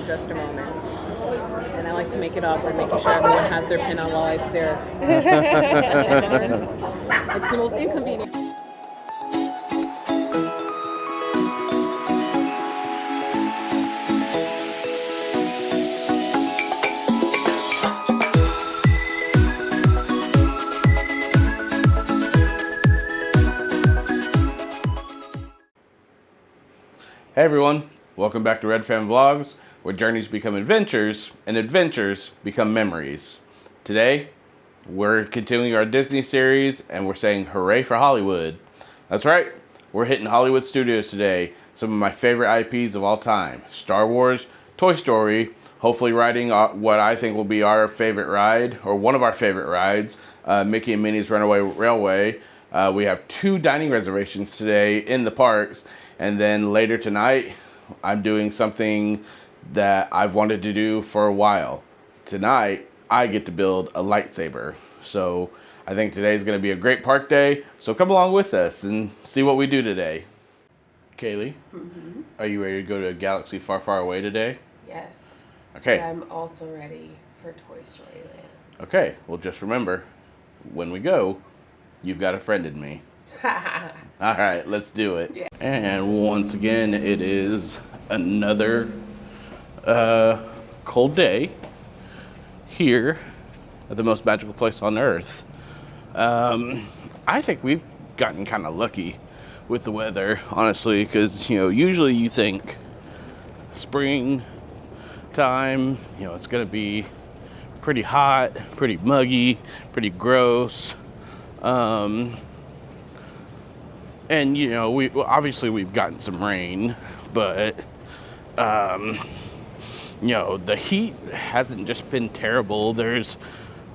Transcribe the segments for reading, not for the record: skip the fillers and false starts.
just a moment. And I like to make it up by making sure everyone has their pin on while I stare. It's the most inconvenient. Hey everyone, welcome back to RedFam Vlogs, where journeys become adventures and adventures become memories. Today, we're continuing our Disney series and we're saying hooray for Hollywood. That's right, we're hitting Hollywood Studios today. Some of my favorite IPs of all time. Star Wars, Toy Story, hopefully riding what I think will be our favorite ride, or one of our favorite rides, Mickey and Minnie's Runaway Railway. We have 2 dining reservations today in the parks. And then later tonight, I'm doing something that I've wanted to do for a while. Tonight, I get to build a lightsaber. So I think today's gonna be a great park day. So come along with us and see what we do today. Kalee, Are you ready to go to a galaxy far, far away today? Yes. Okay. And I'm also ready for Toy Story Land. Okay, well just remember, when we go, you've got a friend in me. All right, let's do it. Yeah. And once again, it is another cold day here at the most magical place on earth. I think we've gotten kind of lucky with the weather, honestly, because, usually you think spring time, it's going to be pretty hot, pretty muggy, pretty gross. And, we've gotten some rain, but, the heat hasn't just been terrible. There's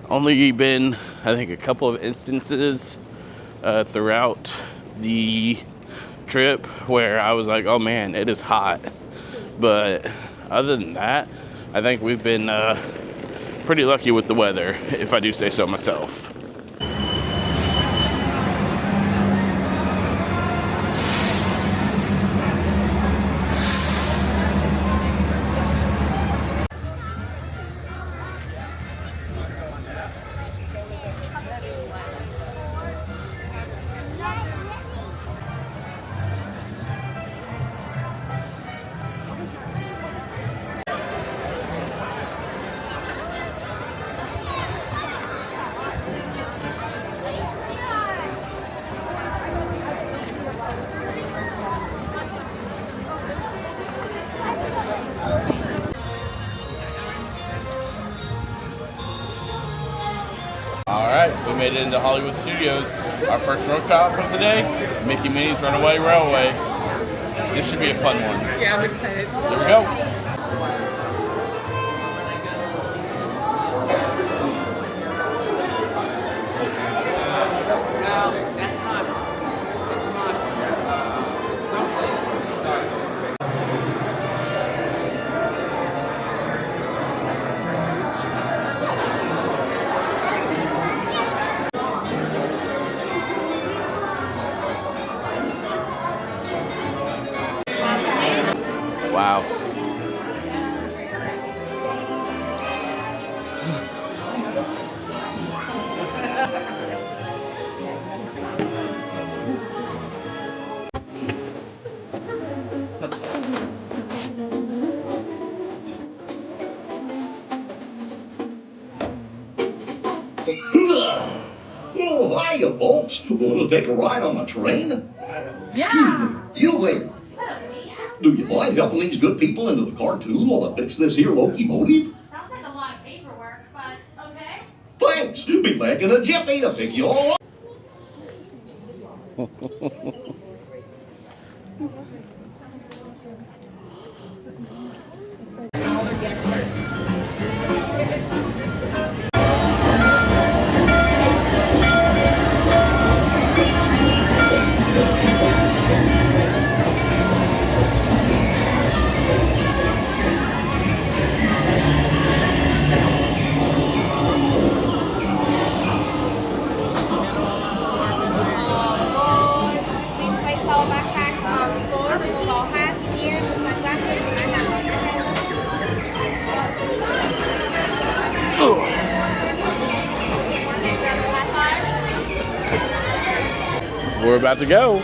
only been, I think, a couple of instances throughout the trip where I was like, oh man, it is hot. But other than that, I think we've been pretty lucky with the weather, if I do say so myself. Alright, we made it into Hollywood Studios. Our first road stop of the day, Mickey Minnies Runaway Railway. This should be a fun one. Yeah, I'm excited. There we go. Wow. Oh, hiya, folks. Want to take a ride on the train? Yeah. Excuse me, you wait. Do you mind helping these good people into the cartoon while I fix this here locomotive? Sounds like a lot of paperwork, but okay. Thanks. Be back in a jiffy to pick you all up. Please place all backpacks on the floor. we're about to go.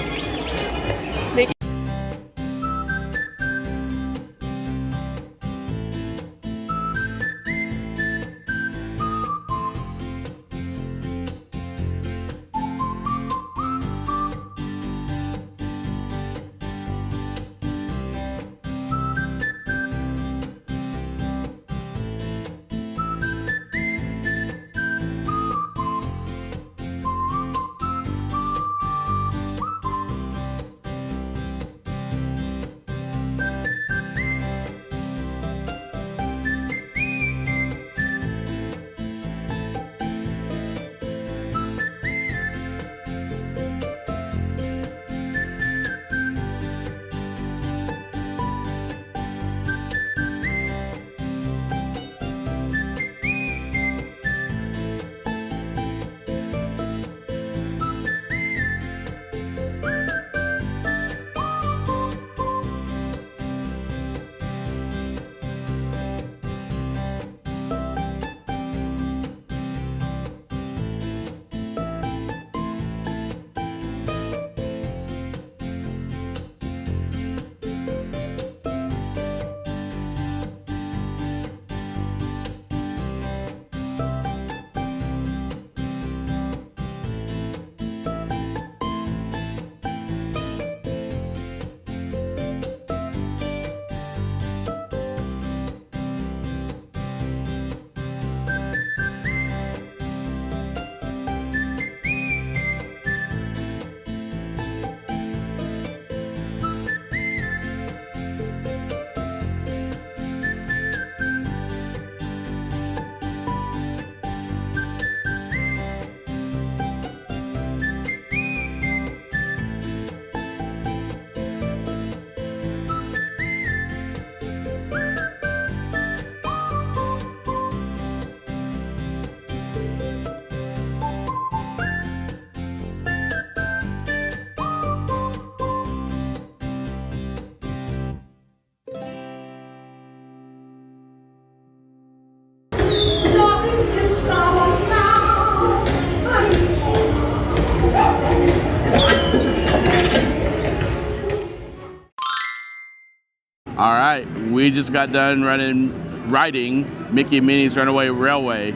All right, we just got done riding Mickey Minnies Runaway Railway.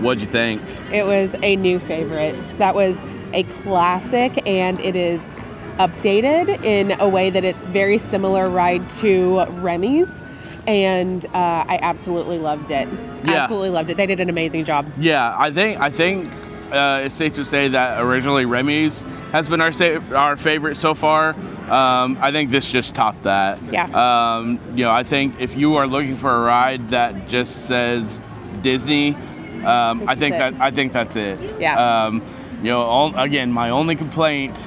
What'd you think? It was a new favorite. That was a classic, and it is updated in a way that it's very similar ride to Remy's, and I absolutely loved it. Yeah. Absolutely loved it. They did an amazing job. Yeah, I think it's safe to say that originally Remy's has been our favorite so far. I think this just topped that. Yeah. You know, I think if you are looking for a ride that just says Disney, I think that's it. Yeah. You know, again, my only complaint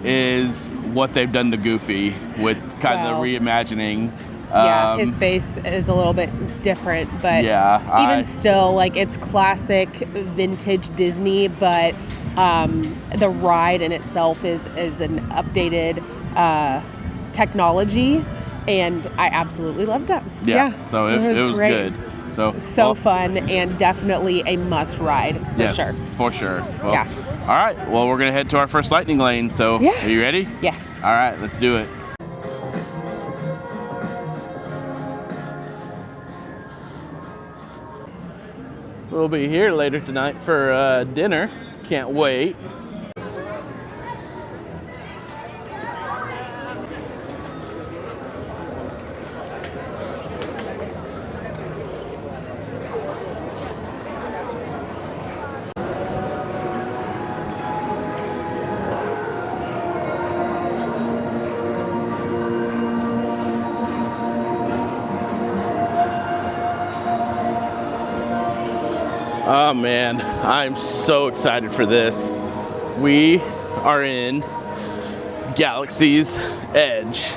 is what they've done to Goofy with kind of the reimagining. Yeah, his face is a little bit different, but yeah, even still, like, it's classic vintage Disney, but the ride in itself is an updated technology, and I absolutely loved it. Yeah, so it was great. good. So fun, and definitely a must ride for sure. For sure. Well, yeah. All right. Well, we're gonna head to our first lightning lane. So, yeah. Are you ready? Yes. All right. Let's do it. We'll be here later tonight for dinner. Can't wait. Oh man, I'm so excited for this. We are in Galaxy's Edge.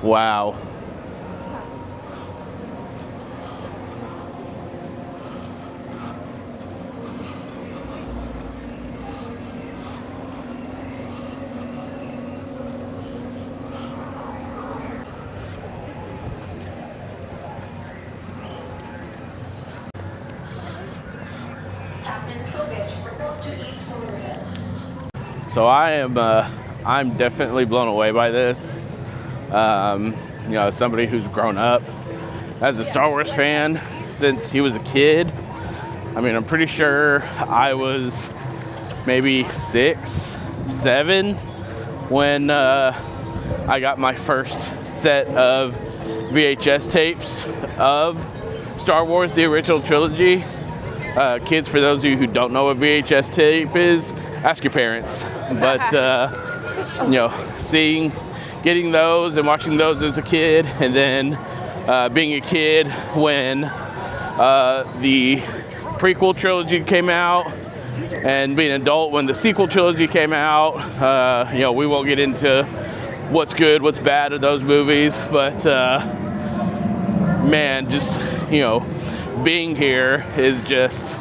Wow. So I'm definitely blown away by this. You know, as somebody who's grown up as a Star Wars fan since he was a kid. I mean, I'm pretty sure I was maybe 6, 7 when I got my first set of VHS tapes of Star Wars, the original trilogy. Kids, for those of you who don't know what VHS tape is, ask your parents. But, you know, getting those and watching those as a kid, and then being a kid when the prequel trilogy came out, and being an adult when the sequel trilogy came out. You know, we won't get into what's good, what's bad of those movies, but man, just, you know, being here is just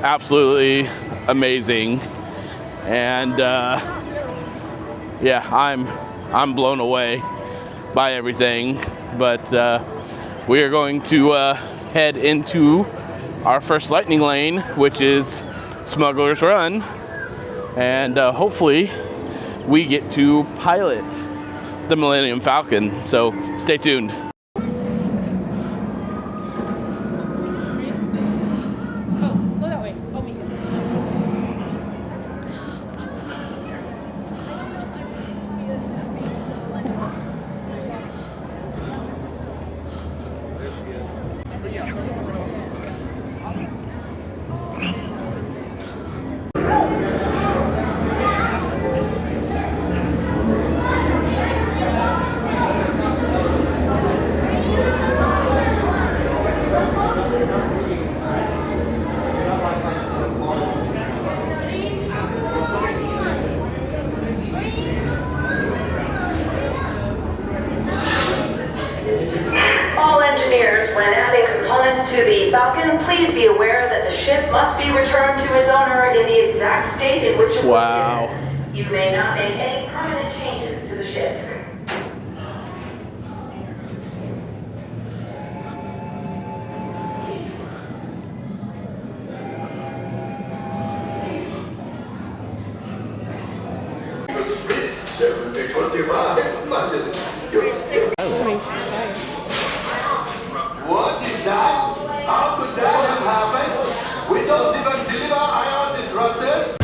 absolutely amazing. And yeah, I'm blown away by everything. But we are going to head into our first lightning lane, which is Smuggler's Run, and hopefully we get to pilot the Millenium Falcon. So stay tuned. When adding components to the Falcon, please be aware that the ship must be returned to its owner in the exact state in which it was given. You may not make any permanent changes to the ship. What is that? How could that have happened? We don't even deliver ion disruptors.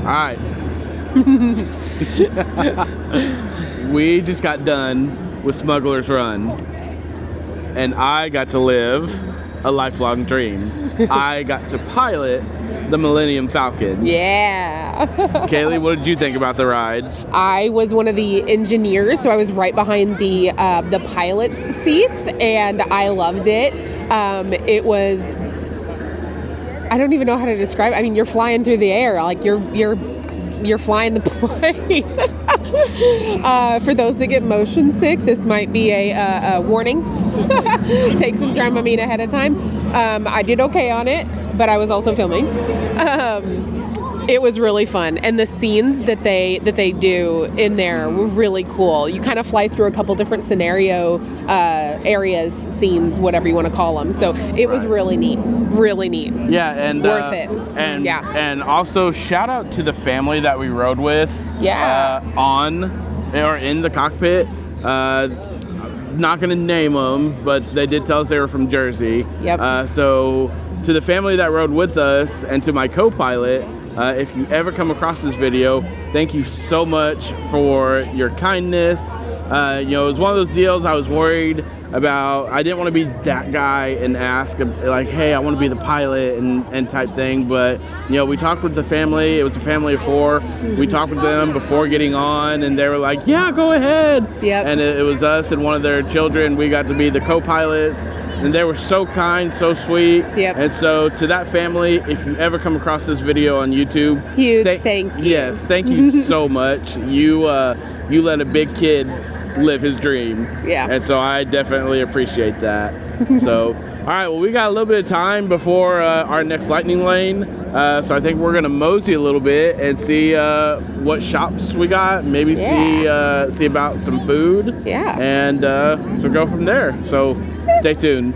right. We just got done with Smuggler's Run, and I got to live a lifelong dream. I got to pilot the Millenium Falcon. Yeah. Kalee, what did you think about the ride? I was one of the engineers, so I was right behind the pilot's seats, and I loved it. It was, I don't even know how to describe it. I mean, you're flying through the air, like you're flying the plane. For those that get motion sick, this might be a warning. Take some Dramamine ahead of time. I did okay on it, but I was also filming. It was really fun, and the scenes that they do in there were really cool. You kind of fly through a couple different scenario areas, scenes, whatever you want to call them. So it was really neat, really neat. Yeah, and worth it. And yeah, and also shout out to the family that we rode with. Yeah, on or in the cockpit. Not gonna name them, but they did tell us they were from Jersey. Yep. So to the family that rode with us and to my co-pilot, if you ever come across this video, thank you so much for your kindness. You know, it was one of those deals I was worried about. I didn't want to be that guy and ask like, hey, I want to be the pilot and type thing. But, you know, we talked with the family. It was a family of 4. We talked with them before getting on, and they were like, yeah, go ahead. Yep. And it was us and one of their children. We got to be the co-pilots. And they were so kind, so sweet. Yep. And so to that family, if you ever come across this video on YouTube, huge thank you. Yes, thank you so much. You let a big kid live his dream. Yeah. And so I definitely appreciate that. So, all right, well, we got a little bit of time before our next lightning lane. So I think we're gonna mosey a little bit and see what shops we got. Maybe see about some food. Yeah. And so go from there. So stay tuned.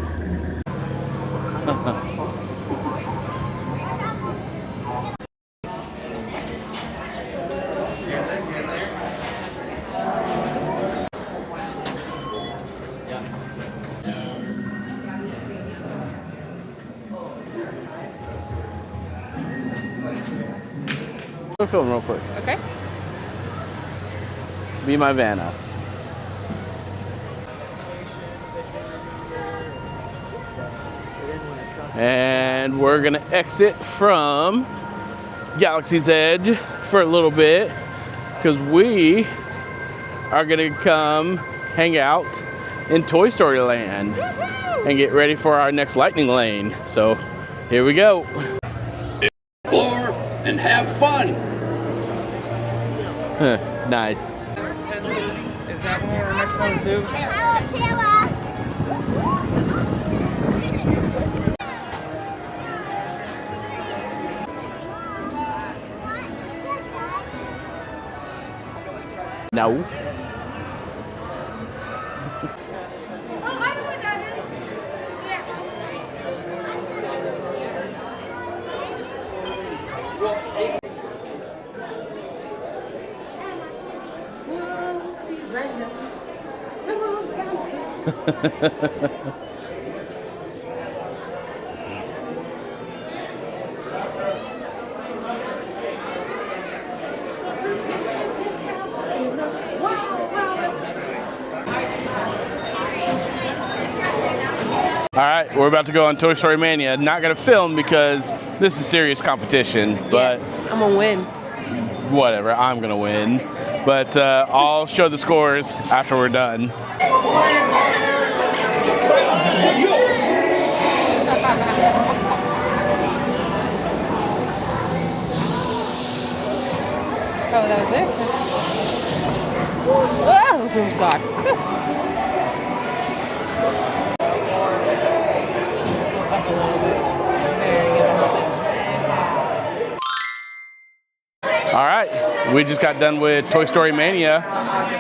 Go film real quick. Okay. Be my Vanna. And we're gonna exit from Galaxy's Edge for a little bit because we are gonna come hang out in Toy Story Land and get ready for our next lightning lane. So here we go. Explore and have fun. Nice. Is that what our next ones do? No. All right, we're about to go on Toy Story Mania. Not gonna film because this is serious competition, but yes, I'm gonna win. Whatever, I'm gonna win. But I'll show the scores after we're done. Oh, that was it? Oh, God. All right, we just got done with Toy Story Mania,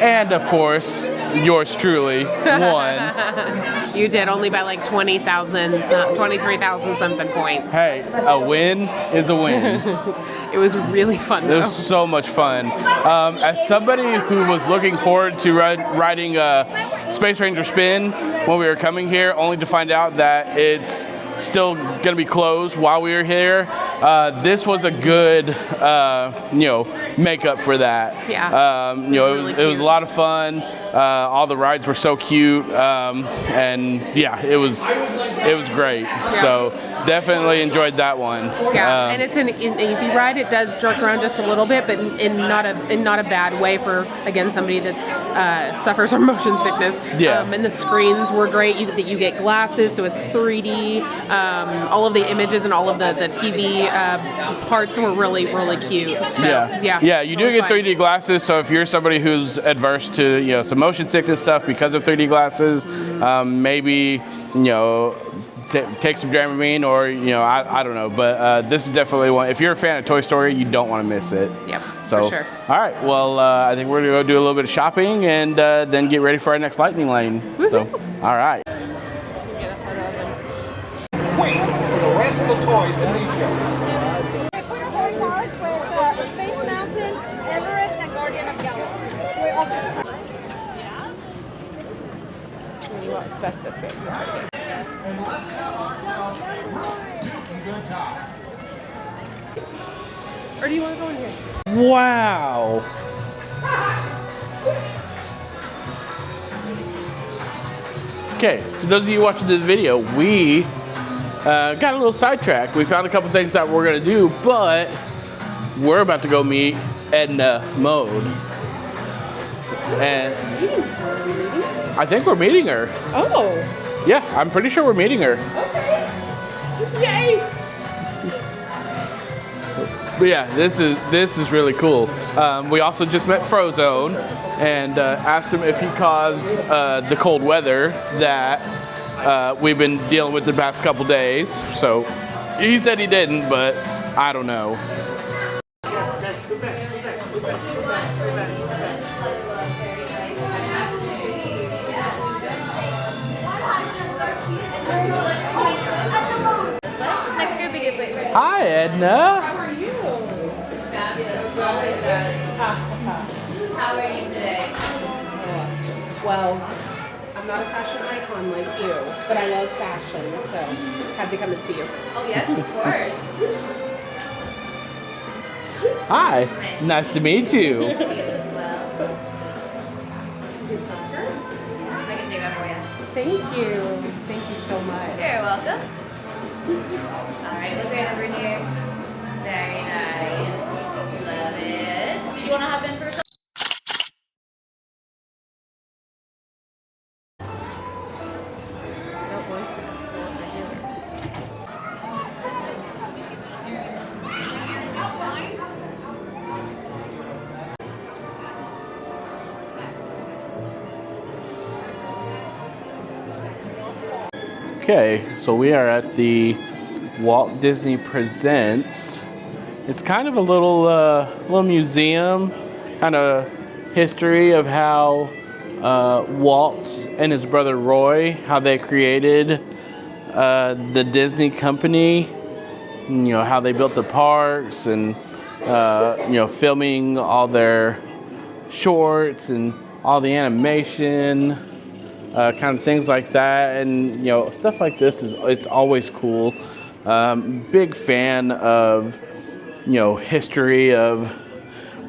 and of course, yours truly won. You did, only by like 20,000, 23,000 something points. Hey, a win is a win. It was really fun, though. It was so much fun. As somebody who was looking forward to riding Space Ranger Spin when we were coming here, only to find out that it's still going to be closed while we were here. This was a good, makeup for that. Yeah. It was a lot of fun. All the rides were so cute, and yeah, it was great. Yeah. So definitely enjoyed that one. Yeah, and it's an easy ride. It does jerk around just a little bit, but in not a bad way for, again, somebody that suffers from motion sickness. Yeah. And the screens were great. You get glasses, so it's 3D. All of the images and all of the TV parts were really, really cute. So, yeah. You do really get fun. 3D glasses, so if you're somebody who's adverse to some motion sickness stuff because of 3D glasses, maybe take some Dramamine, or I don't know, but this is definitely one. If you're a fan of Toy Story, you don't want to miss it. Yep, so, for sure. All right, well, I think we're gonna go do a little bit of shopping and then get ready for our next lightning lane. So, all right. Wait for the rest of the toys to meet you. Space Mountain, Everest, and Guardian of Galaxy. We're also You won't expect this way. Or do you want to go in here? Wow. Okay, for those of you watching this video, we got a little sidetracked. We found a couple things that we're gonna do, but we're about to go meet Edna Mode. And I think we're meeting her. Oh. Yeah, I'm pretty sure we're meeting her. Okay. Yay. But yeah, this is really cool. We also just met Frozone and asked him if he caused the cold weather that we've been dealing with the past couple days. So he said he didn't, but I don't know. Next group, we get wait. Hi, Edna. How are you? Fabulous. Always does. How are you today? Well, I'm not a fashion icon like you, but I love fashion, so had to come and see you. Oh yes, of course. Hi. Nice to meet you. You as well. I can take that for you. Thank you. Thank you so much. You're welcome. All right, look right over here. Very nice. Love it. Did you want to hop in for a Okay, so we are at the Walt Disney Presents. It's kind of a little museum, kind of history of how Walt and his brother Roy, how they created the Disney company. How they built the parks and filming all their shorts and all the animation. Kind of things like that, and stuff like this it's always cool. Big fan of history of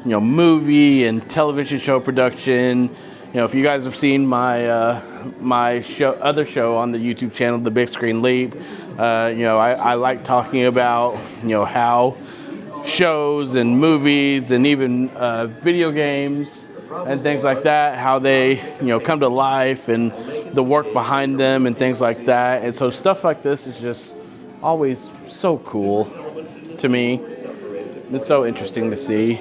movie and television show production. If you guys have seen my my other show on the YouTube channel, The Big Screen Leap, I like talking about how shows and movies and even video games and things like that, how they come to life and the work behind them and things like that. And so stuff like this is just always so cool to me. It's so interesting to see.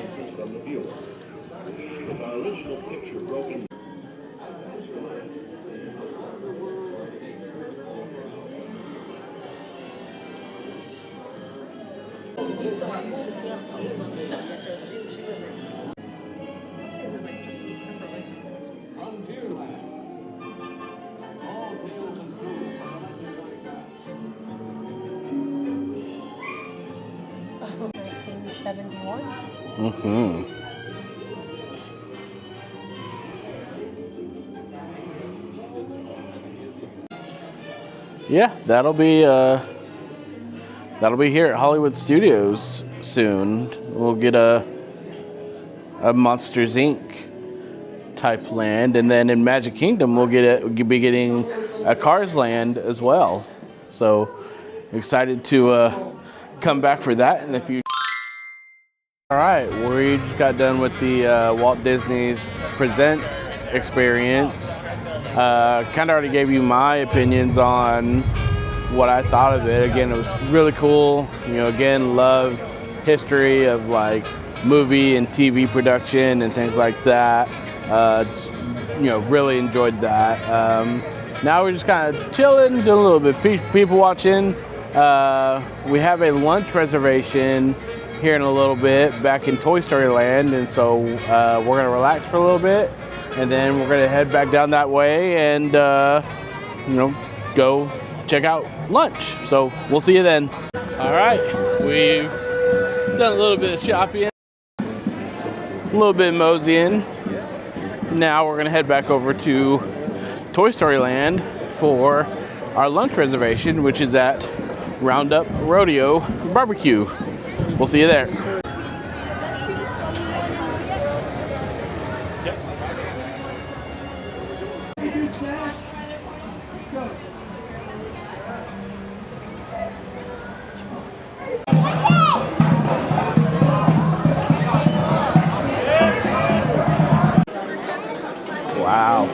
Mm-hmm. Yeah, that'll be that'll be here at Hollywood Studios soon. We'll get a Monsters Inc. type land, and then in Magic Kingdom we'll be getting a Cars Land as well. So excited to come back for that in the future. All right, we just got done with the Walt Disney's Presents experience. Kind of already gave you my opinions on what I thought of it. Again, it was really cool. You know, again, love history of like movie and TV production and things like that. Just, you know, really enjoyed that. Now we're just kind of chilling, doing a little bit of people watching. We have a lunch reservation here in a little bit back in Toy Story Land, and so we're gonna relax for a little bit, and then we're gonna head back down that way and you know, go check out lunch. So we'll see you then. All right, we've done a little bit of shopping, a little bit of moseying. Now we're gonna head back over to Toy Story Land for our lunch reservation, which is at Roundup Rodeo Barbecue. We'll see you there. Wow.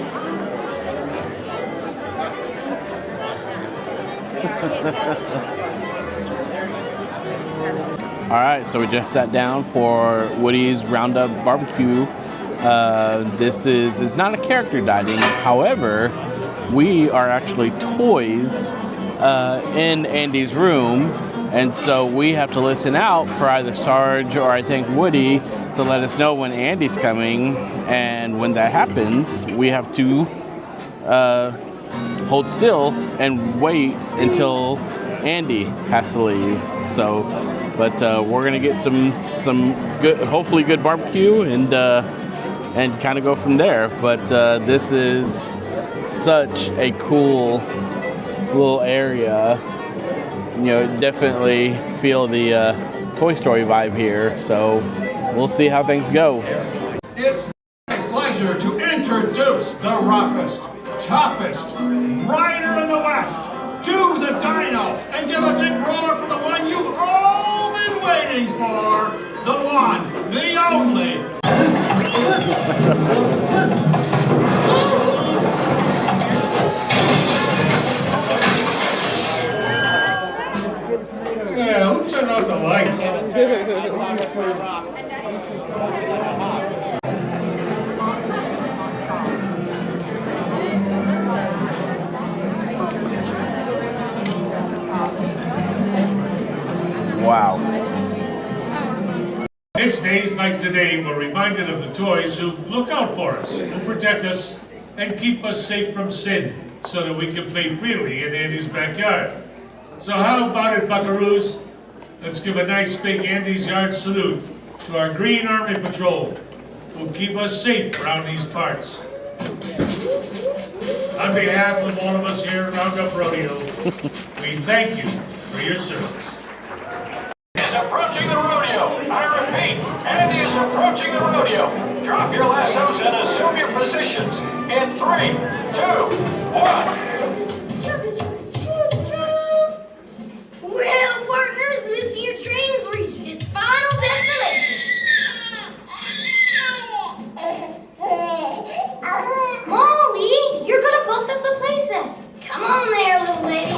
All right, so we just sat down for Woody's Roundup Barbecue. This is not a character dining. However, we are actually toys in Andy's room, and so we have to listen out for either Sarge or I think Woody to let us know when Andy's coming. And when that happens, we have to hold still and wait until Andy has to leave. So, but we're gonna get some good, hopefully good barbecue, and kind of go from there. But this is such a cool little area. You know, definitely feel the Toy Story vibe here. So we'll see how things go. It's my pleasure to introduce the roughest, toughest rider in the West. Do the Dino and give a big roar for the one you've all been waiting for. The one, the only. Yeah, who turned out the lights? Wow. It's days like today we're reminded of the toys who look out for us, who protect us, and keep us safe from sin, so that we can play freely in Andy's backyard. So how about it, buckaroos? Let's give a nice big Andy's Yard salute to our Green Army Patrol, who keep us safe around these parts. On behalf of all of us here at Roundup Rodeo, we thank you for your service. Is approaching the rodeo. I repeat, Andy is approaching the rodeo. Drop your lassos and assume your positions. In 3, 2, 1. Well, partners, this here train's reached its final destination. Molly, you're gonna bust up the playset. Come on there, little lady.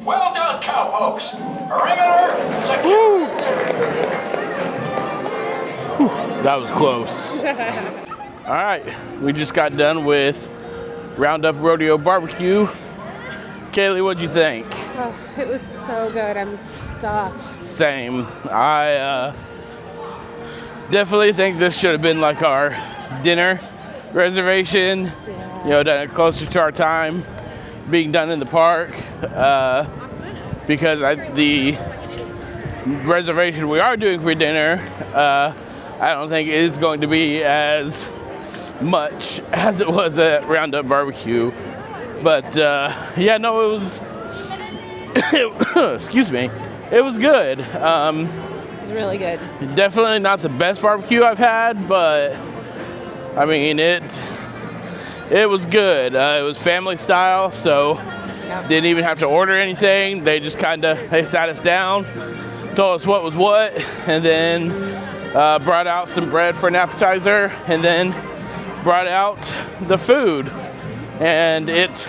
Well done, cowpokes. Perimeter secure. That was close. All right, we just got done with Roundup Rodeo Barbecue. Kaylee, what'd you think? Oh, it was so good. I'm stuffed. Same. I definitely think this should have been like our dinner reservation. Yeah. You know, done it closer to our time, being done in the park. Because the reservation we are doing for dinner, I don't think it is going to be as much as it was at Roundup Barbecue. But yeah, no, it was. Excuse me. It was good. It was really good. Definitely not the best barbecue I've had, but I mean it was good. It was family style, so didn't even have to order anything. They just they sat us down, told us what was what, and then brought out some bread for an appetizer, and then brought out the food, and it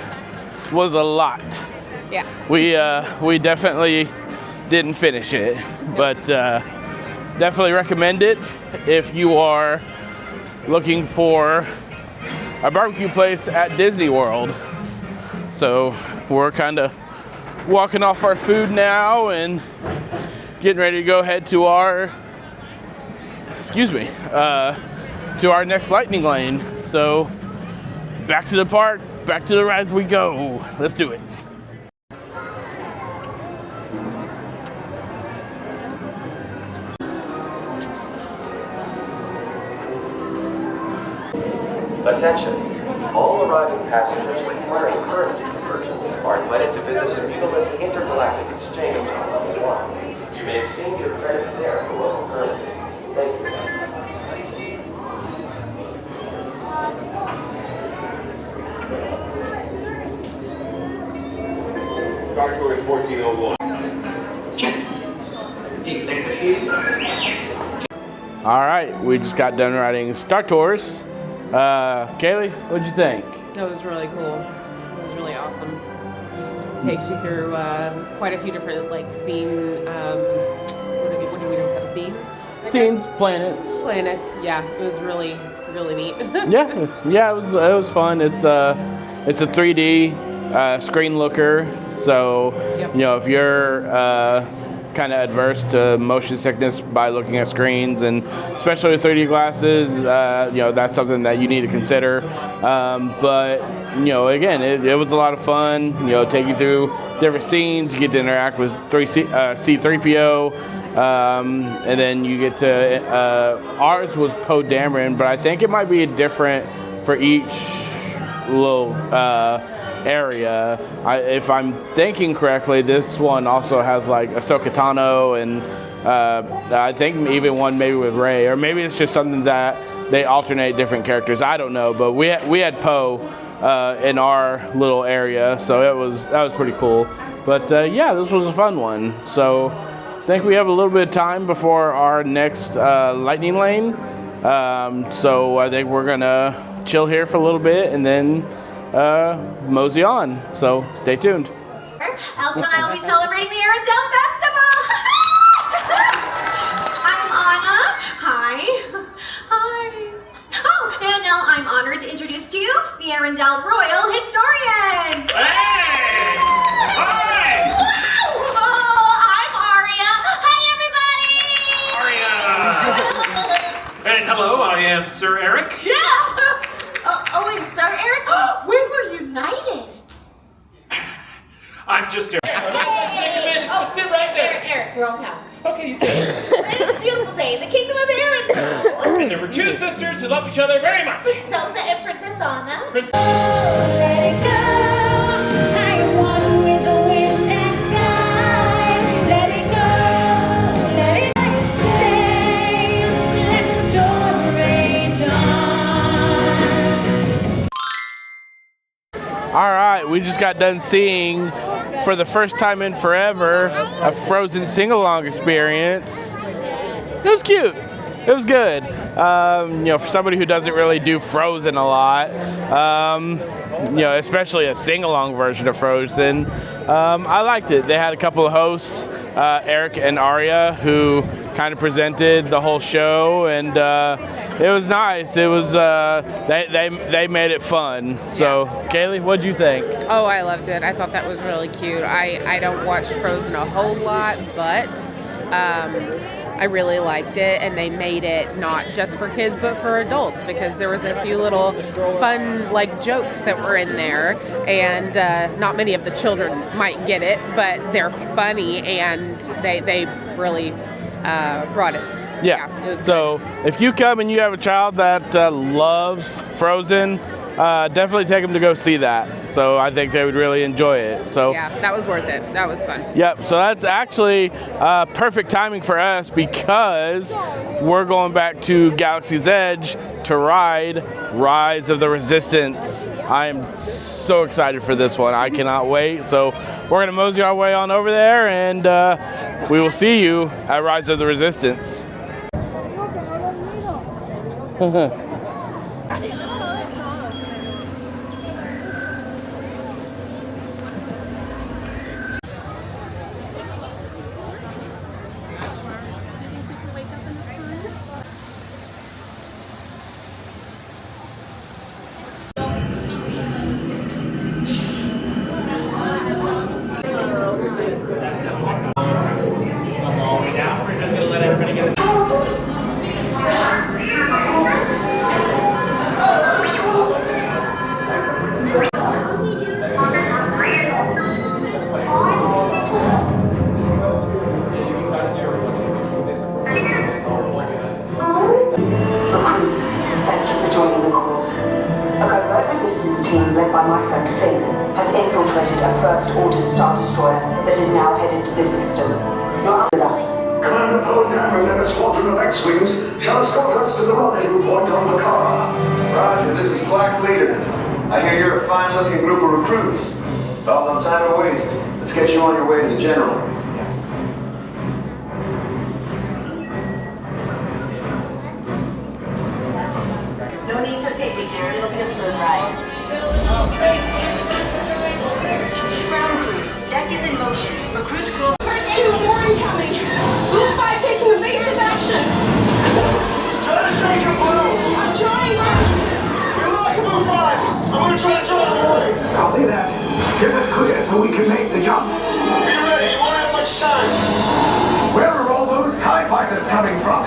was a lot. Yeah. We definitely didn't finish it, but definitely recommend it if you are looking for a barbecue place at Disney World. So we're kind of walking off our food now and getting ready to go ahead to our, to our next lightning lane. So back to the park, back to the ride we go. Let's do it. Attention, all arriving passengers requiring currency conversion are invited to visit the Millenium Intergalactic Exchange on level 1. You may exchange your credits there for local currency. Thank you. Star Tours 1401. All right, we just got done riding Star Tours. Kaylee, what'd you think? That was really cool. It was really awesome. It takes you through quite a few different scene. What do we call it? Scenes? Scenes, planets. Planets. Yeah, it was really neat. Yeah, it was fun. It's a 3D screen looker, so you know if you're kind of adverse to motion sickness by looking at screens, and especially with 3D glasses, that's something that you need to consider. But again, it was a lot of fun. Take you through different scenes. You get to interact with C-3PO, and then you get to ours was Poe Dameron, but I think it might be different for each little area. If I'm thinking correctly, this one also has Ahsoka Tano, and I think even one maybe with Rey, or maybe it's just something that they alternate different characters. I don't know, but we had Poe in our little area, so that was pretty cool. But yeah, this was a fun one. So I think we have a little bit of time before our next lightning lane. So I think we're gonna chill here for a little bit and then mosey on. So stay tuned. Elsa and I will be celebrating the Arendelle Festival. I'm Anna. Hi. Oh, and now I'm honored to introduce to you the Arendelle Royal Historians. Hey! Hi! Wow! Oh, I'm Aria. Hi, everybody. Aria! And hello, I am Sir Eric. Yeah. Wait, Sir Eric? When we're united. I'm just Eric. Sit right there. Eric, wrong house. Okay. It was a beautiful day in the kingdom of Arendelle. And there were two sisters who loved each other very much. Princess Elsa and Princess Anna. Princess. Let it go. I am one with the wind and sky. Let it go. Let it stay. Let the storm rage on. All right, we just got done seeing, for the first time in forever, a Frozen sing-along experience. It was cute. It was good. For somebody who doesn't really do Frozen a lot, especially a sing-along version of Frozen, I liked it. They had a couple of hosts, Eric and Aria, who kind of presented the whole show, and it was nice. It was they made it fun. So, Kaylee, what'd you think? Oh, I loved it. I thought that was really cute. I don't watch Frozen a whole lot, but I really liked it, and they made it not just for kids but for adults, because there was a few little fun jokes that were in there, and not many of the children might get it, but they're funny, and they really brought it. Yeah. It was so if you come and you have a child that loves Frozen, definitely take them to go see that. So I think they would really enjoy it. So Yeah, that was worth it. That was fun. yep, so that's actually perfect timing for us because we're going back to Galaxy's Edge to ride Rise of the Resistance. I am so excited for this one. I cannot wait. So we're going to mosey our way on over there, and we will see you at Rise of the Resistance. Recruits, thank you for joining the cause. A covert resistance team led by my friend Finn has infiltrated a First Order Star Destroyer that is now headed to this system. You're out with us. Commander Poe and a squadron of X-Wings shall escort us to the rendezvous point on Bakara. Roger, this is Black Leader. I hear you're a fine-looking group of recruits. Well, no time to waste. Let's get you on your way to the General. No need for safety gear. It'll be a smooth ride. Ground crews, deck is in motion. Recruits girls. Part 2, more incoming. Group 5 taking evasive action. Try to shake your blue. I'm trying. We lost Blue 5. I'm gonna try to draw it away. Copy that. Get us clear so we can make the jump. Be ready. You won't have much time. Where are all those TIE fighters coming from?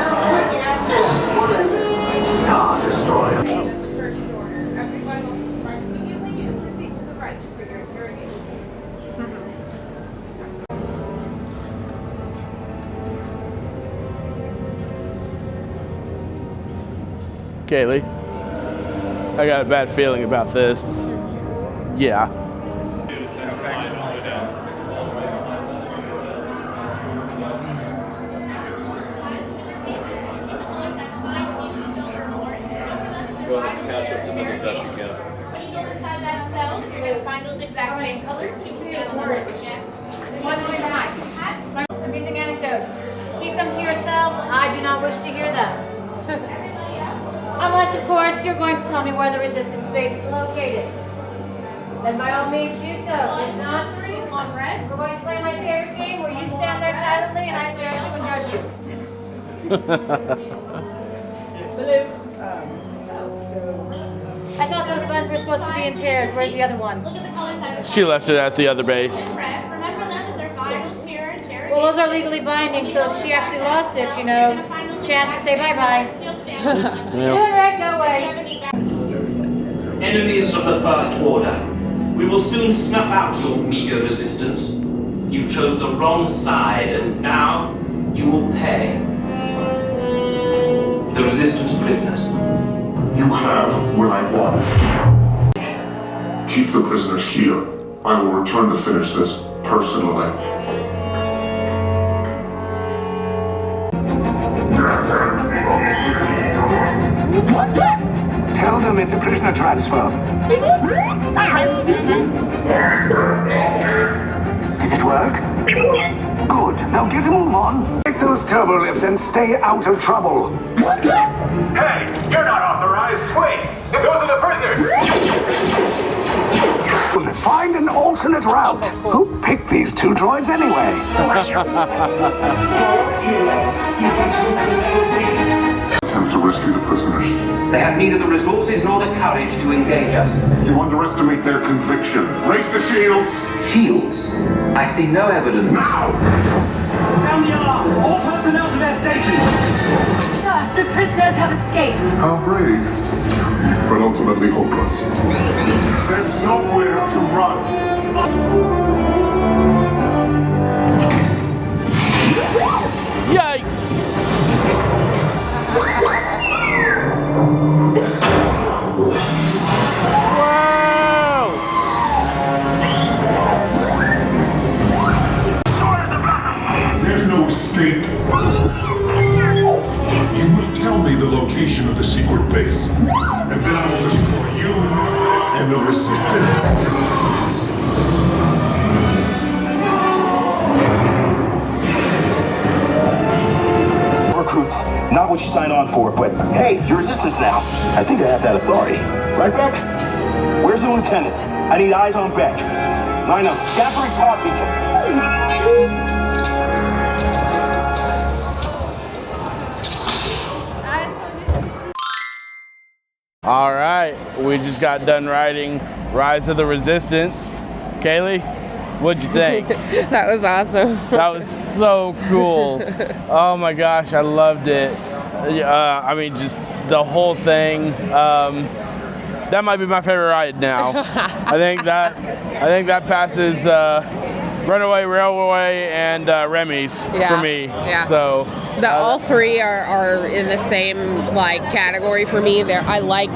Star Destroyer. First order. Everyone will disembark immediately and proceed to the right for your interrogation. Kaylee, I got a bad feeling about this. Yeah. Go ahead and catch up to them as best you can. When you go inside that cell, you're going to find those exact same colors. You can see on the board. One way behind. Amusing anecdotes. Keep them to yourselves. I do not wish to hear them. Unless, of course, you're going to tell me where the resistance base is located. Then by all means do so. If not, On red. we're going to play my favorite game where you stand there silently and I stare at you and judge you. Blue. I thought those buttons were supposed to be in pairs. Where's the other one? Look at the color side. She left it at the other base. Red. Remember them as their vital tier and charity. Well, those are legally binding, so if she actually lost it, you know, chance to say bye-bye. Doing right, go away. Enemies of the First Order, we will soon snuff out your meager resistance. You chose the wrong side, and now you will pay. The Resistance prisoners. You have what I want. Keep the prisoners here. I will return to finish this personally. Tell them it's a prisoner transfer. Did it work? Good. Now get a move on. Take those turbo lifts and stay out of trouble. Hey, you're not authorized. Wait, those are the prisoners. Find an alternate route. Who picked these two droids anyway? Attempt to rescue the prisoners. They have neither the resources nor the courage to engage us. You underestimate their conviction. Raise the shields. Shields? I see no evidence. Now! Sound the alarm! All personnel to their stations! Sir, the prisoners have escaped. How brave, but ultimately hopeless. There's nowhere to run. Yikes! escape. You will tell me the location of the secret base, and then I will destroy you and the Resistance. Recruits, not what you signed on for, but hey, you're Resistance now. I think I have that authority. Right, Beck? Where's the lieutenant? I need eyes on Beck. Line up, scan for his pod beacon. All right, we just got done riding Rise of the Resistance. Kaylee, what'd you think? That was awesome. That was so cool. Oh my gosh, I loved it. I mean, just the whole thing. That might be my favorite ride now. I think that passes Runaway Railway and Remy's for me. Yeah. So all three are in the same like category for me. I like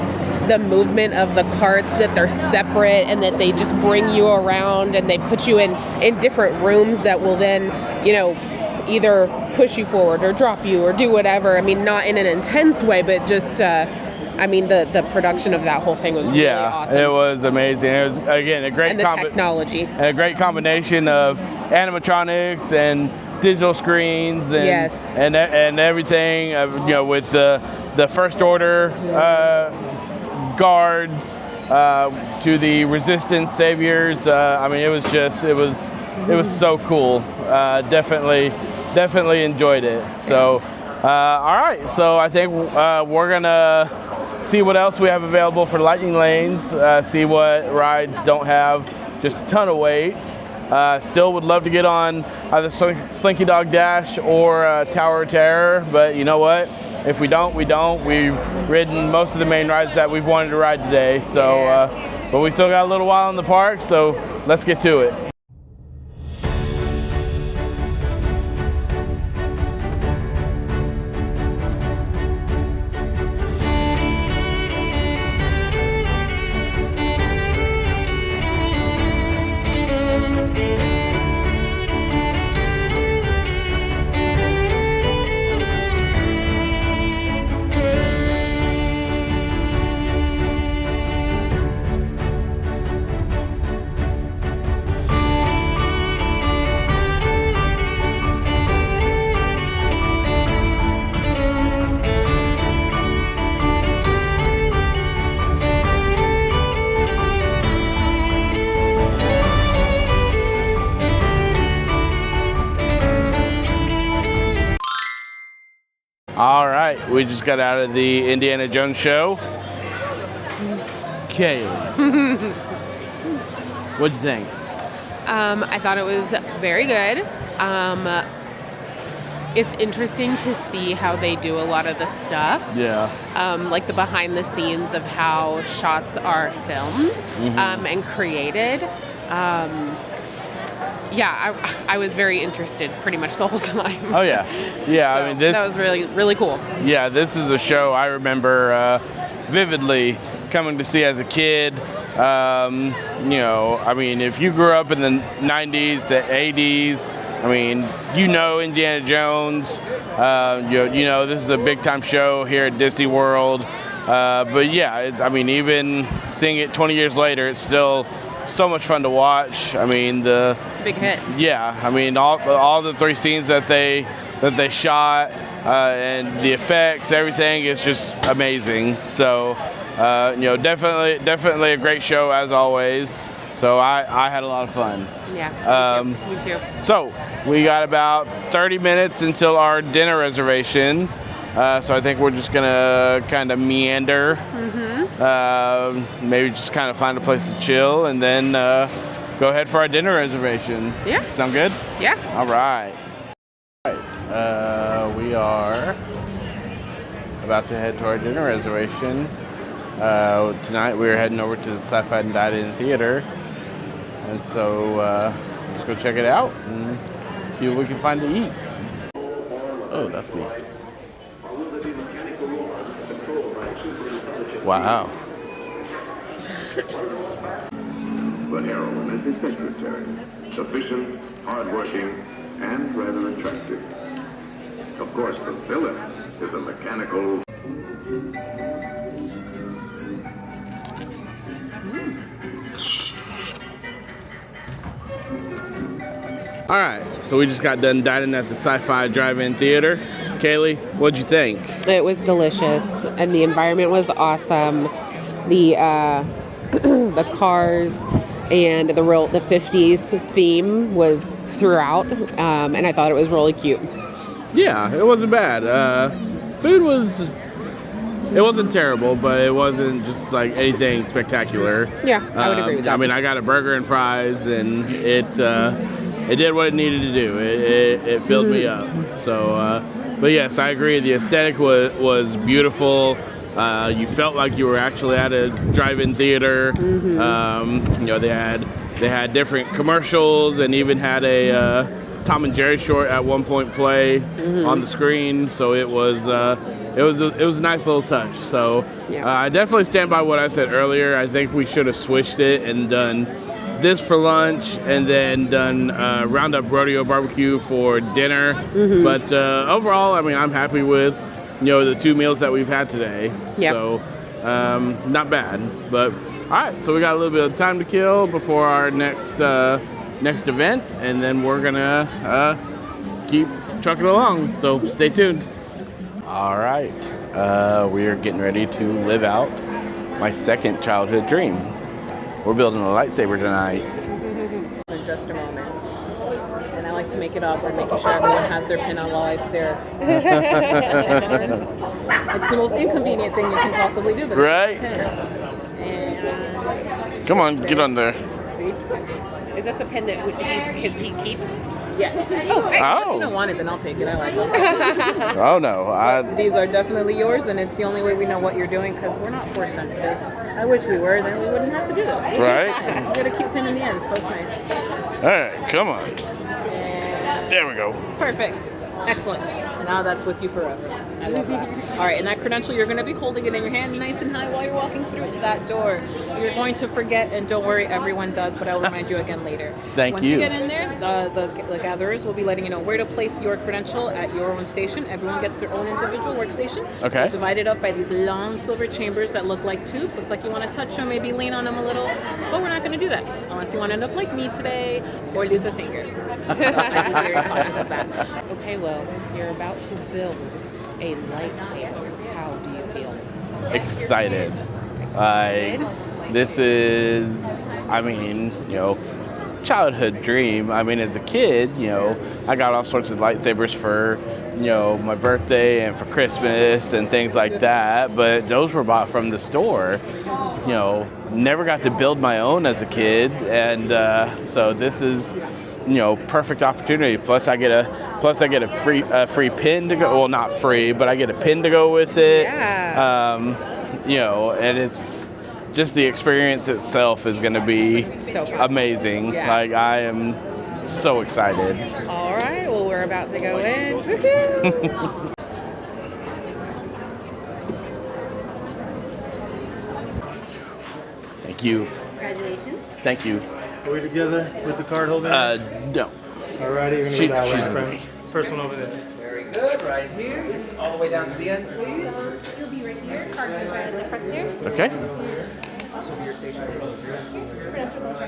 the movement of the carts, that they're separate and that they just bring you around and they put you in different rooms that will then, either push you forward or drop you or do whatever. I mean, not in an intense way, but just the production of that whole thing was really awesome. It was amazing. It was, again, a great technology. A great combination of animatronics and digital screens and everything. With the First Order guards to the Resistance saviors. I mean, it was so cool. Definitely enjoyed it. So, all right. So I think we're gonna see what else we have available for lightning lanes. See what rides don't have just a ton of waits. Still would love to get on either Slinky Dog Dash or Tower of Terror, but you know what? If we don't, we don't. We've ridden most of the main rides that we've wanted to ride today. So, but we still got a little while in the park, so let's get to it. All right, we just got out of the Indiana Jones show. Kaylee, what'd you think? I thought it was very good. It's interesting to see how they do a lot of the stuff. Yeah. Like the behind the scenes of how shots are filmed and created. I was very interested pretty much the whole time. Oh yeah, yeah. So, I mean, that was really, really cool. Yeah, this is a show I remember vividly coming to see as a kid. I mean, if you grew up in the 90s, the 80s, I mean, Indiana Jones. This is a big time show here at Disney World. But yeah, even seeing it 20 years later, it's still so much fun to watch. I mean, it's a big hit. Yeah, I mean, all the three scenes that they shot and the effects, everything is just amazing. So, definitely a great show as always. So I had a lot of fun. Yeah, me too. So we got about 30 minutes until our dinner reservation. So I think we're just gonna kind of meander. Maybe just kind of find a place to chill and then go ahead for our dinner reservation. Yeah. Sound good? Yeah. All right. We are about to head to our dinner reservation. Tonight we're heading over to the Sci-Fi and Dine-In Theater. And so let's go check it out and see what we can find to eat. Oh, that's me. Wow. The heroine is his secretary, efficient, hardworking, and rather attractive. Of course, the villain is a mechanical... All right, so we just got done dining at the Sci-Fi Drive-In Theater. Kaylee, what'd you think? It was delicious, and the environment was awesome. The the cars and the 50s theme was throughout, and I thought it was really cute. Yeah, it wasn't bad. Food it wasn't terrible, but it wasn't just like anything spectacular. Yeah, I would agree with that. I mean, I got a burger and fries, and it did what it needed to do. It filled me up. So, but yes, I agree. The aesthetic was beautiful. You felt like you were actually at a drive-in theater. You know, they had different commercials, and even had a Tom and Jerry short at one point play on the screen. So it was a nice little touch. So I definitely stand by what I said earlier. I think we should have switched it and done this for lunch, and then done Roundup Rodeo Barbecue for dinner. But overall, I mean, I'm happy with the 2 meals that we've had today. So not bad. But all right, so we got a little bit of time to kill before our next event, and then we're gonna keep trucking along. So stay tuned. All right, we are getting ready to live out my second childhood dream. We're building a lightsaber tonight. In just a moment. And I like to make it awkward, making sure everyone has their pin on while I stare. It's the most inconvenient thing you can possibly do, but right? And come on, get on there. See? Is this a pin that he keeps? Yes. Oh, If you don't want it, then I'll take it. I like them. Oh no, These are definitely yours, and it's the only way we know what you're doing because we're not force sensitive. I wish we were, then we wouldn't have to do this. Right? We got a cute pin in the end, so it's nice. All right, come on. There we go. Perfect. Excellent. Now that's with you forever. I love that. All right, and that credential, you're going to be holding it in your hand nice and high while you're walking through that door. You're going to forget, and don't worry, everyone does, but I'll remind you again later. Thank Once you. you get in there, the gatherers will be letting you know where to place your credential at your own station. Everyone gets their own individual workstation. Okay. Divided up by these long silver chambers that look like tubes. Looks like you want to touch them, maybe lean on them a little, but we're not going to do that unless you want to end up like me today or lose a finger. I'd be very cautious of that. Okay, well, you're about to build a lightsaber. How do you feel? Excited. Like, this is, I mean, childhood dream. I mean, as a kid, I got all sorts of lightsabers for, my birthday and for Christmas and things like that. But those were bought from the store. Never got to build my own as a kid, and so this is, perfect opportunity. Plus, I get a free pin to go. Well, not free, but I get a pin to go with it. Yeah. And it's just the experience itself is going to be amazing. Yeah. Like, I am so excited. All right, well, we're about to go in. Woo-hoo. Thank you. Congratulations. Thank you. Are we together with the card holder? No. Alrighty, you're gonna She- go that she's way, with friend. me. First one over there. Very good. Right here. Yes, all the way down to the end, please. You'll be right here. Card goes right in the front there. Okay.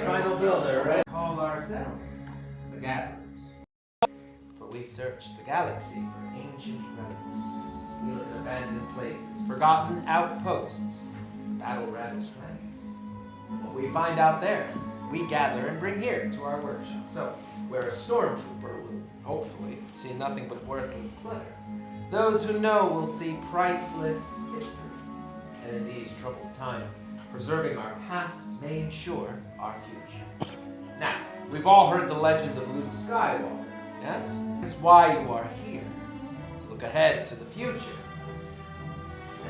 Final builder, right? Call ourselves the Gatherers. For we search the galaxy for ancient relics. We look at abandoned places, forgotten outposts, battle-ravaged planets. What we find out there, we gather and bring here to our workshop. So, where a stormtrooper will hopefully see nothing but worthless splitter, those who know will see priceless history. And in these troubled times, preserving our past may ensure our future. Now, we've all heard the legend of Luke Skywalker, yes? That's why you are here, to look ahead to the future.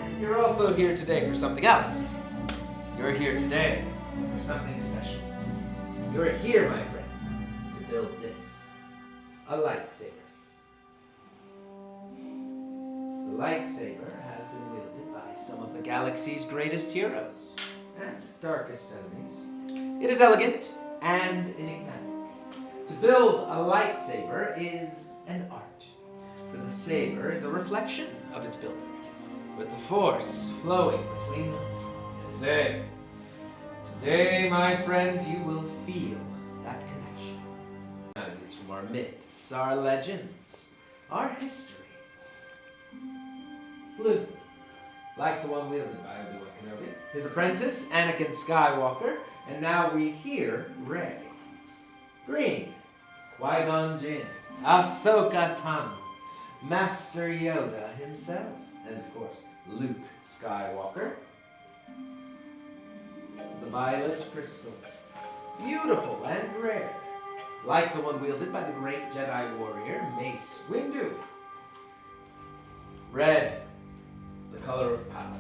And you're also here today for something else. You're here today for something special. You're here, my friends, to build this, a lightsaber. The lightsaber has been wielded by some of the galaxy's greatest heroes and darkest enemies. It is elegant and enigmatic. To build a lightsaber is an art. For the saber is a reflection of its builder, with the force flowing between them. And today, my friends, you will feel that connection. As it's from our myths, our legends, our history. Blue, like the one wielded by Obi-Wan Kenobi, his apprentice, Anakin Skywalker, and now we hear Rey. Green, Qui-Gon Jinn, Ahsoka Tano, Master Yoda himself, and of course, Luke Skywalker. The violet crystal, beautiful and rare, like the one wielded by the great Jedi warrior Mace Windu. Red, the color of power,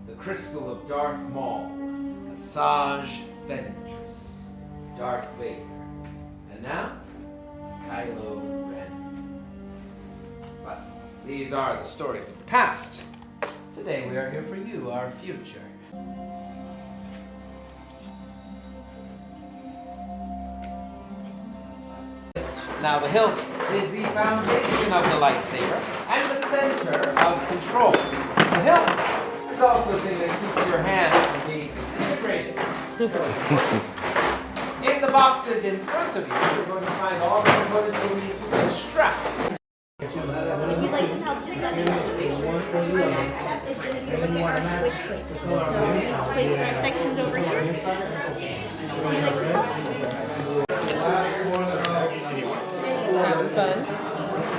the crystal of Darth Maul, Asajj Ventress, Darth Vader, and now, Kylo Ren. But these are the stories of the past. Today we are here for you, our future. Now the hilt is the foundation of the lightsaber and the center of control. The hilt is also the thing that keeps your hand from being disintegrated. In the boxes in front of you, you're going to find all the components you need to extract. If you'd like some help with that sections over here.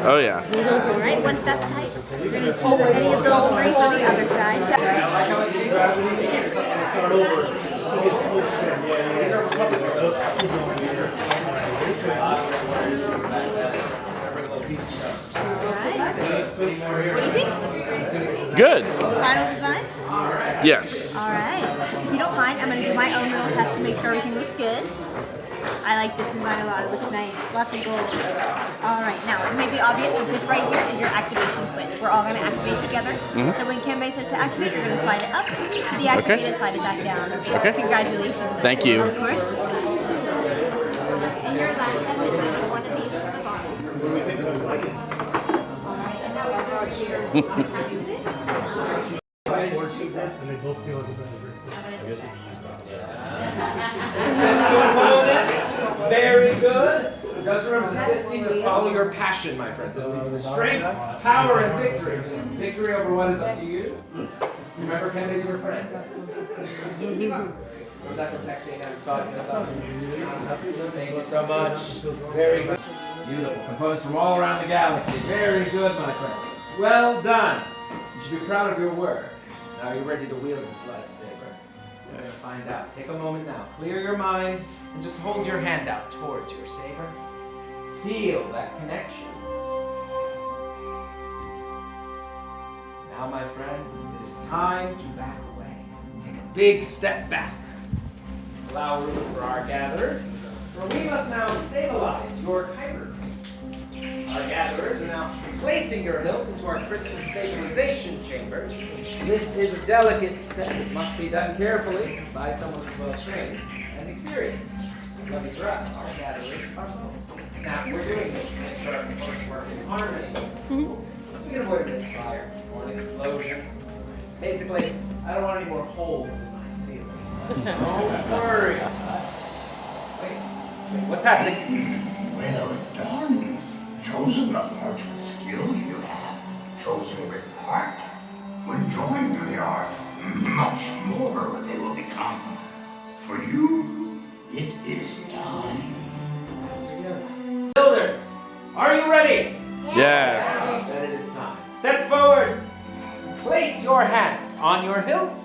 Oh yeah. All right, once that's tight, you're going to pull any of those rings on the other side. Start over. Good. Final design? Yes. All right. If you don't mind, I'm going to do my own little test to make sure everything looks good. I like this design a lot. It looks nice. Lots of gold. All right. Now, it may be obvious, but this right here is your activation switch. We're all going to activate together. So when Kanbei says to activate, you're going to slide it up. Deactivate it, slide it back down. Okay. Congratulations. Thank you. Of course. And your last step is going to be one of these at the bottom. All right. And now we're going to here. And they both feel like I guess if you use that. Very good. Just remember, the 16, just follow your passion, my friends. It'll lead you to strength, power, and victory. Just victory over what is up to you. Remember, Kanbei's your friend. That protecting I was talking about. Thank you so much. Very good. Beautiful components from all around the galaxy. Very good, my friend. Well done. You should be proud of your work. Now you're ready to wield this lightsaber. We're going to find out. Take a moment now. Clear your mind and just hold your hand out towards your saber. Feel that connection. Now, my friends, it is time to back away. Take a big step back. Allow room for our gatherers, for we must now stabilize your chimers. Our gatherers are now placing your hilts into our crystal stabilization chambers. This is a delicate step. It must be done carefully by someone who's well trained and experienced. Lucky for us, our gatherers are both. Now, we're doing this to make sure our components work in harmony. We can avoid a misfire or an explosion. Basically, I don't want any more holes in my ceiling. Don't worry. Wait, what's happening? Well done. Chosen the part with skill you have. Chosen with heart. When joined to the art, much more they will become. For you, it is time. Builders, are you ready? Yes. Then it is time. Step forward. Place your hand on your hilt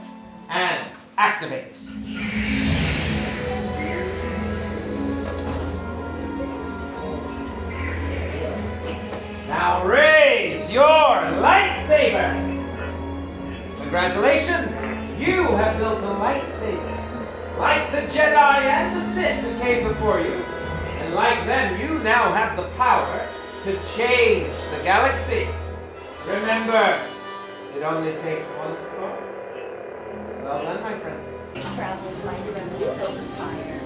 and activate. Now raise your lightsaber. Congratulations, you have built a lightsaber. Like the Jedi and the Sith who came before you, and like them, you now have the power to change the galaxy. Remember, it only takes one spark. Well done, my friends. Travels like them so inspired.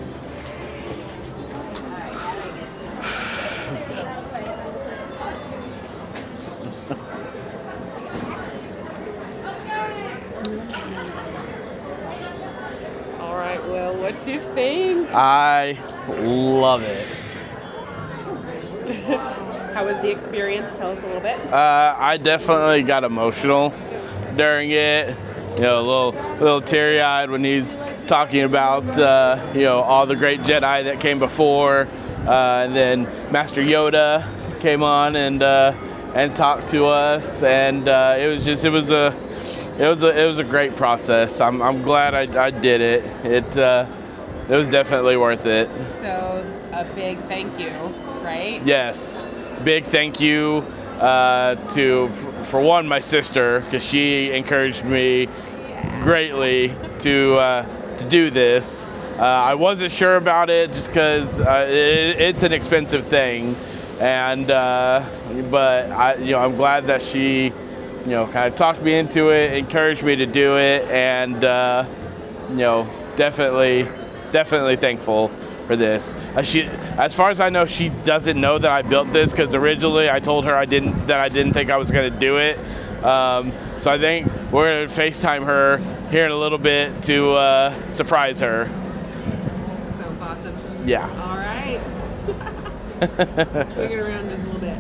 What you think? I love it. How was the experience? Tell us a little bit. I definitely got emotional during it. You know, a little teary-eyed when he's talking about you know, all the great Jedi that came before, and then Master Yoda came on and talked to us, and it was a great process. I'm glad I did it. It was definitely worth it. So a big thank you, right? Yes, big thank you to, for one, my sister, because she encouraged me greatly to do this. I wasn't sure about it just because it's an expensive thing, and but I'm glad that she, kind of talked me into it, encouraged me to do it, and definitely thankful for this. As far as I know, she doesn't know that I built this because originally I told her I didn't think I was going to do it. So I think we're going to FaceTime her here in a little bit to surprise her. Sounds awesome. Yeah. All right. Swing it around just a little bit.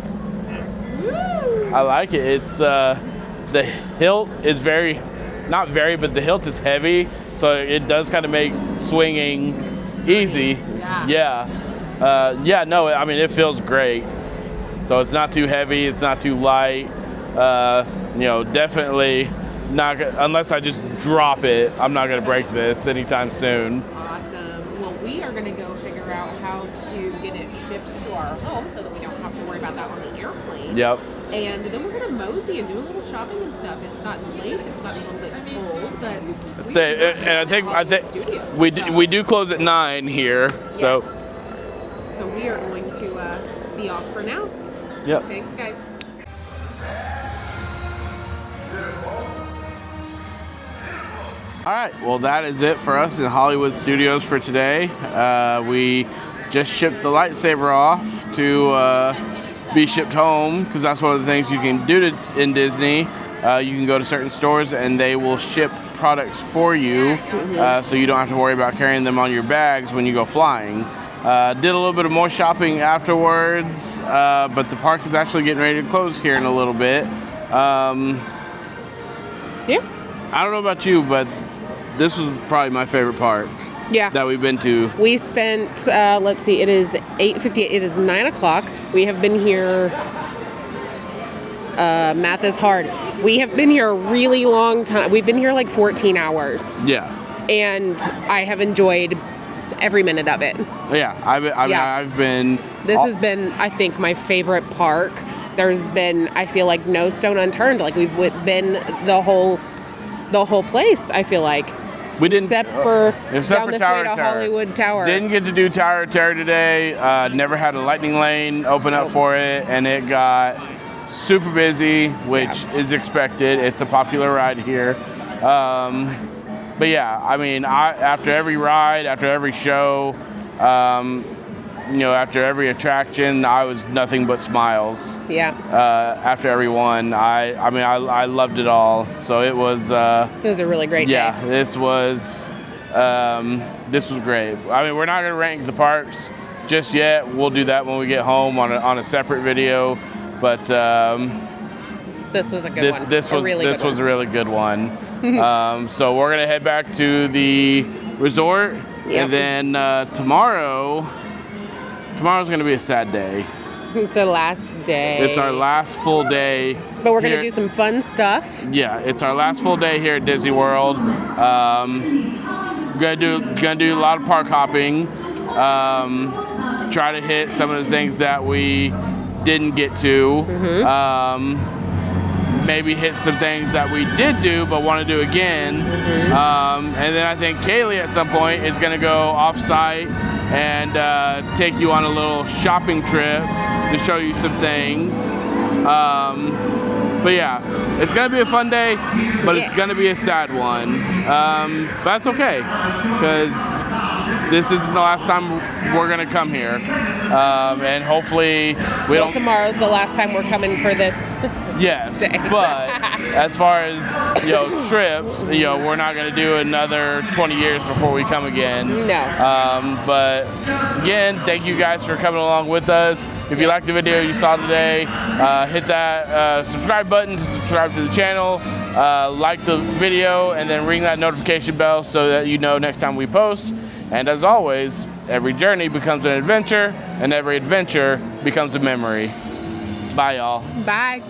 Woo! I like it. It's the hilt is not very, but the hilt is heavy, so it does kind of make swinging easy. Yeah. No, I mean, it feels great. So it's not too heavy, it's not too light. Definitely not, unless I just drop it, I'm not gonna break this anytime soon. Awesome. Well, we are gonna go figure out how to get it shipped to our home so that we don't have to worry about that on the airplane. Yep. And then we're gonna mosey and do a little shopping and stuff. It's gotten late, it's gotten a little bit cold, but And I think we do close at 9 here, so. Yes. So we are going to be off for now. Yep. Thanks, guys. All right, well, that is it for us in Hollywood Studios for today. We just shipped the lightsaber off to be shipped home, because that's one of the things you can do in Disney. You can go to certain stores and they will ship products for you, so you don't have to worry about carrying them on your bags when you go flying. Did a little bit of more shopping afterwards, but the park is actually getting ready to close here in a little bit. Yeah. I don't know about you, but this was probably my favorite park. Yeah. That we've been to. We spent, let's see, it is 8:58. It is 9 o'clock. We have been here, math is hard. We have been here a really long time. We've been here like 14 hours. Yeah. And I have enjoyed every minute of it. Yeah. I've been. This has been, I think, my favorite park. There's been, I feel like, no stone unturned. Like, we've been the whole place, I feel like. We didn't, except for Tower way to Terror. Hollywood Tower. Didn't get to do Tower of Terror today. Never had a lightning lane open up for it, and it got super busy, which is expected. It's a popular ride here. But yeah, I mean, after every ride, after every show, after every attraction, I was nothing but smiles. Yeah. After every one, I loved it all. So it was. It was a really great day. Yeah, this was great. I mean, we're not gonna rank the parks just yet. We'll do that when we get home on a separate video. But this was a good one. This was a really good one. So we're gonna head back to the resort, and then tomorrow's gonna be a sad day. It's the last day. It's our last full day. But we're gonna do some fun stuff. Yeah, it's our last full day here at Disney World. Gonna do a lot of park hopping. Try to hit some of the things that we didn't get to. Maybe hit some things that we did do but want to do again. And then I think Kalee at some point is going to go off-site and take you on a little shopping trip to show you some things. But yeah, it's going to be a fun day, but it's going to be a sad one. But that's okay, because this isn't the last time we're gonna come here, and hopefully we don't. Tomorrow's the last time we're coming for this. Yes, stay. but as far as trips, we're not gonna do another 20 years before we come again. No. But again, thank you guys for coming along with us. If you liked the video you saw today, hit that subscribe button to subscribe to the channel. Like the video and then ring that notification bell so that you know next time we post. And as always, every journey becomes an adventure and every adventure becomes a memory. Bye, y'all. Bye.